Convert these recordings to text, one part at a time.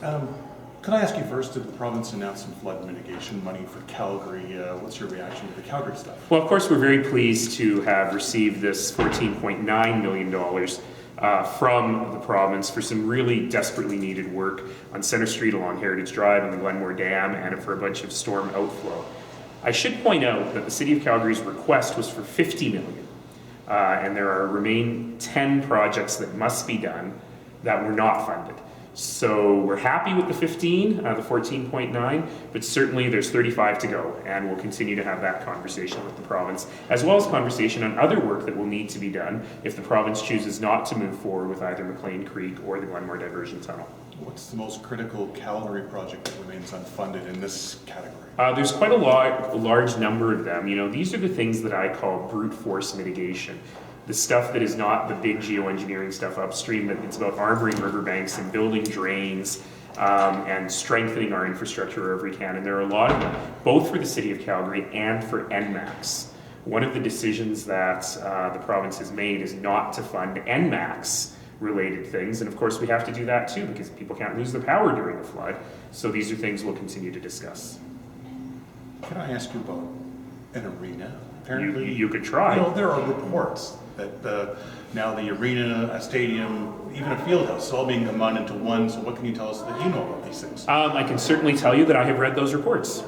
Could I ask you first, did the province announce some flood mitigation money for Calgary? What's your reaction to the Calgary stuff? Well, of course, we're very pleased to have received this $14.9 million from the province for some really desperately needed work on Centre Street along Heritage Drive and the Glenmore Dam, and for a bunch of storm outflow. I should point out that the City of Calgary's request was for $50 million, and there remain 10 projects that must be done that were not funded. So we're happy with the 14.9, but certainly there's 35 to go, and we'll continue to have that conversation with the province, as well as conversation on other work that will need to be done if the province chooses not to move forward with either McLean Creek or the Glenmore Diversion Tunnel. What's the most critical Calgary project that remains unfunded in this category? There's quite a large number of them. You know, these are the things that I call brute force mitigation. The stuff that is not the big geoengineering stuff upstream, but it's about armoring riverbanks and building drains and strengthening our infrastructure wherever we can. And there are a lot of them, both for the City of Calgary and for NMAX. One of the decisions that the province has made is not to fund NMAX related things. And of course we have to do that too, because people can't lose their power during a flood. So these are things we'll continue to discuss. Can I ask you about an arena? Apparently, you could try. You know, there are reports that now the arena, a stadium, even a field house, is all being combined into one. So what can you tell us that you know about these things? I can certainly tell you that I have read those reports.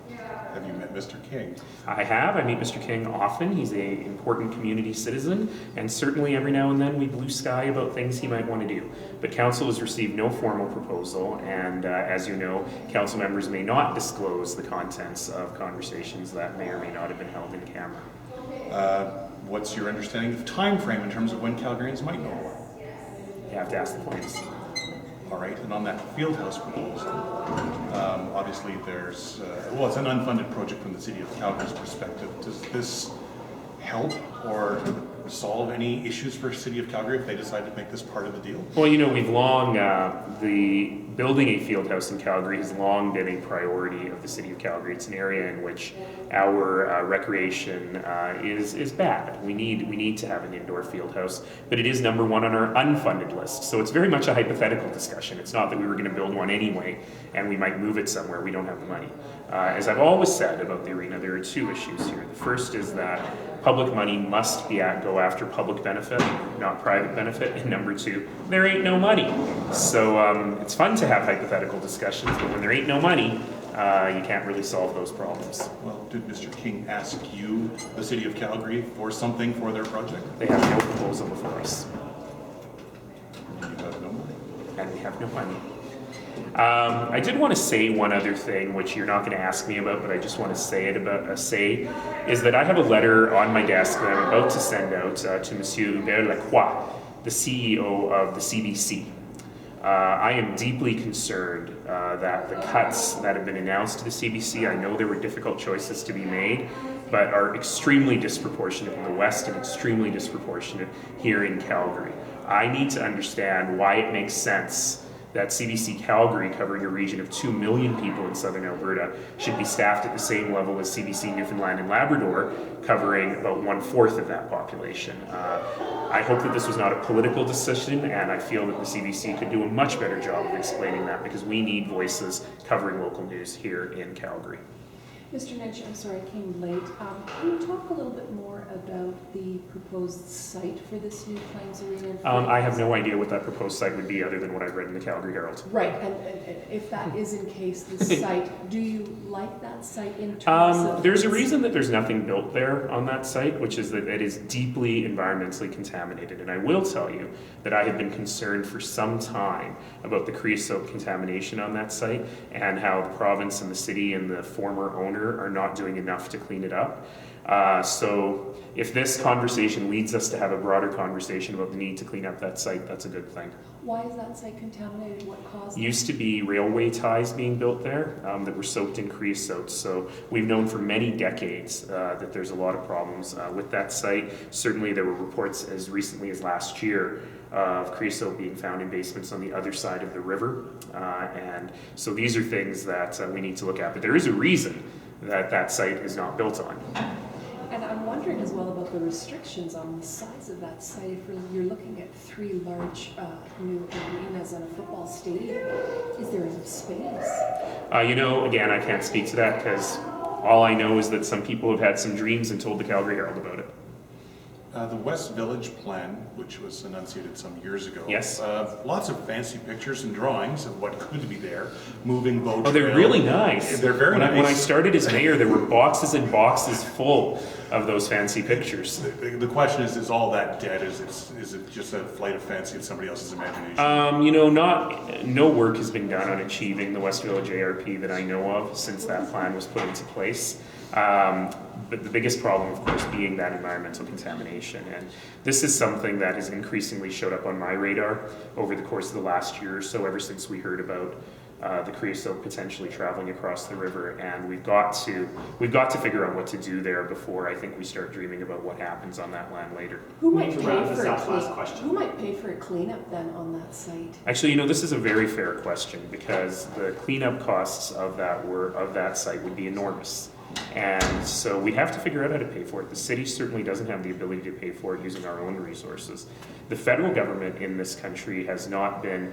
Have you met Mr. King? I have. I meet Mr. King often. He's an important community citizen, and certainly every now and then we blue sky about things he might want to do. But council has received no formal proposal, and as you know, council members may not disclose the contents of conversations that may or may not have been held in camera. What's your understanding of time frame in terms of when Calgarians might know more? You have to ask the police. All right, and on that field house proposal, obviously there's, well, it's an unfunded project from the City of Calgary's perspective. Does this help or solve any issues for City of Calgary if they decide to make this part of the deal? Well, you know, we've long, the building a field house in Calgary has long been a priority of the City of Calgary. It's an area in which our recreation is bad. We need to have an indoor field house, but it is number one on our unfunded list. So it's very much a hypothetical discussion. It's not that we were going to build one anyway and we might move it somewhere. We don't have the money. As I've always said about the arena, there are two issues here. The first is that public money must go after public benefit, not private benefit. And number two, there ain't no money. So it's fun to have hypothetical discussions, but when there ain't no money, you can't really solve those problems. Well, did Mr. King ask you, the City of Calgary, for something for their project? They have no proposal before us. You have no money. And we have no money. I did want to say one other thing, which you're not going to ask me about, but I just want to say it is that I have a letter on my desk that I'm about to send out to Monsieur Hubert Lacroix, the CEO of the CBC. I am deeply concerned that the cuts that have been announced to the CBC, I know there were difficult choices to be made, but are extremely disproportionate in the West and extremely disproportionate here in Calgary. I need to understand why it makes sense that CBC Calgary, covering a region of 2 million people in southern Alberta, should be staffed at the same level as CBC Newfoundland and Labrador, covering about 1/4 of that population. I hope that this was not a political decision, and I feel that the CBC could do a much better job of explaining that, because we need voices covering local news here in Calgary. Mr. Nenshi, I'm sorry I came late. Can you talk a little bit more about the proposed site for this new Flames Arena? I have no idea what that proposed site would be other than what I've read in the Calgary Herald. Right, and if that is in case the site, do you like that site in terms of... There's a reason that there's nothing built there on that site, which is that it is deeply environmentally contaminated. And I will tell you that I have been concerned for some time about the creosote contamination on that site and how the province and the city and the former owner are not doing enough to clean it up. So if this conversation leads us to have a broader conversation about the need to clean up that site, that's a good thing. Why is that site contaminated? What caused it? Used to be railway ties being built there that were soaked in creosote. So we've known for many decades that there's a lot of problems with that site. Certainly there were reports as recently as last year of creosote being found in basements on the other side of the river. And so these are things that we need to look at. But there is a reason that that site is not built on. And I'm wondering as well about the restrictions on the size of that site, if you're looking at 3 large new arenas and a football stadium, is there enough space? Again, I can't speak to that because all I know is that some people have had some dreams and told the Calgary Herald about it. The West Village plan, which was enunciated some years ago. Yes. Lots of fancy pictures and drawings of what could be there. Moving boat. Oh, they're trail. really nice. They're very nice. When I started as mayor, there were boxes and boxes full of those fancy pictures. The question is all that dead? Is it just a flight of fancy of somebody else's imagination? No work has been done on achieving the West Village ARP that I know of since that plan was put into place. But the biggest problem, of course, being that environmental contamination. And this is something that has increasingly showed up on my radar over the course of the last year or so, ever since we heard about the creosote potentially traveling across the river. And we've got to figure out what to do there before I think we start dreaming about what happens on that land later. Who We might need to pay round for this a up. Last question. Who might pay for a cleanup then on that site? Actually, this is a very fair question because the cleanup costs of that site would be enormous. And so we have to figure out how to pay for it. The city certainly doesn't have the ability to pay for it using our own resources. The federal government in this country has not been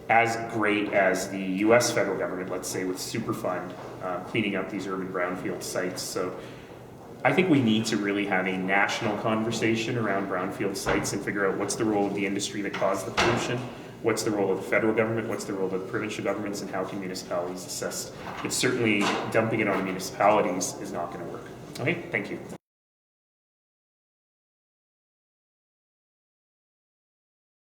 as great as the US federal government, let's say with Superfund, cleaning up these urban brownfield sites. So I think we need to really have a national conversation around brownfield sites and figure out what's the role of the industry that caused the pollution, what's the role of the federal government, what's the role of the provincial governments, and how can municipalities assist. But certainly dumping it on municipalities is not going to work. Okay, thank you.